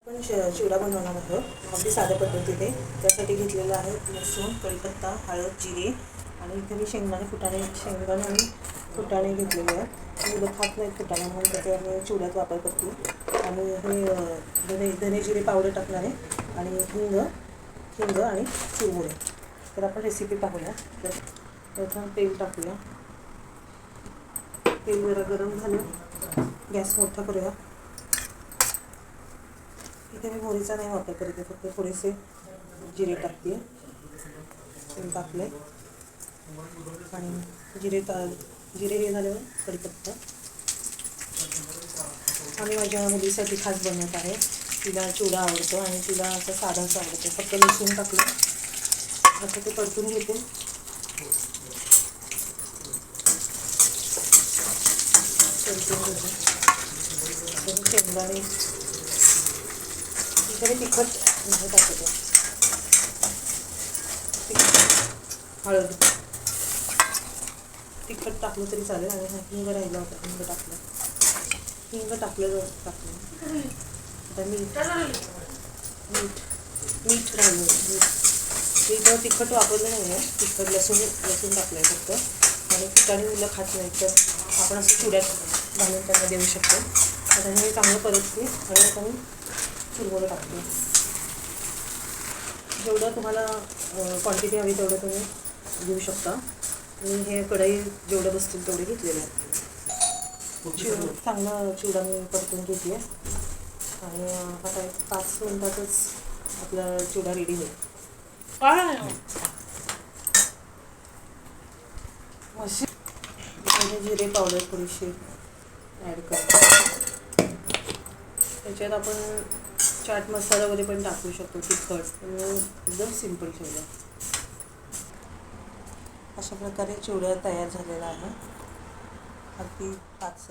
आपण चिवडा बनवणार आहोत अगदी साध्या पद्धतीने. त्यासाठी घेतलेलं आहे लसूण, कढीपत्ता, हळद, जिरे आणि इथे मी शेंगदाणे आणि फुटाणे घेतलेले आहेत. मुलं खात नाहीत फुटाणे म्हणून त्याचा मी चिवड्यात वापर करते. आणि हे धने जिरे पावडर टाकणार आहे आणि हिंग आणि चिरमुरे. तर आपण रेसिपी पाहूया. तर प्रथम तेल टाकूया. तेल जरा गरम झालं, गॅस मोठा करूया. इथे मी मोहरीचा नाही वापर करत आहे, फक्त थोडेसे जिरे टाकते. तेल टाकले आणि जिरे हे झाल्यावर कढीपत्ता. आम्ही माझ्या मुलीसाठी खास बनवत आहे. तिला चिवडा आवडतो आणि तिला असं साधाच आवडतो. फक्त लसूण टाकलं असं ते परतून घेते. शेंगदाणे तिकडे तिखट टाकतो. हळद तिखट टाकलं तरी चालेल. आणि हिंग राहिला होता, हिंग टाकलं. आता मीठ राहिलं. मीठ तिखट वापरलं नाही आहे. तिखट लसूण टाकलं आहे फक्त. आणि फुटाणे मुलं खात नाही, तर आपण असं चिवड्यात घालून त्यांना देऊ शकतो. आता हे चांगलं परतते आणि आता मी चिरमुरे टाकते. जेवढं तुम्हाला क्वांटिटी हवी तेवढं तुम्ही घेऊ शकता. आणि हे कढई जेवढं बसतील तेवढे घेतलेले आहेत. चांगला चिवडा मी परतून घेते आणि आता 5 मिनिटातच आपला चिवडा रेडी होईल. जिरे पावडर थोडीशी ॲड करतो. त्याच्यात आपण चाट मसाला वगैरे पण टाकू शकतो, तिखट. एकदम सिंपल चिवडा. अशा प्रकारे चिवडा तयार झालेला आहे. अगदी 5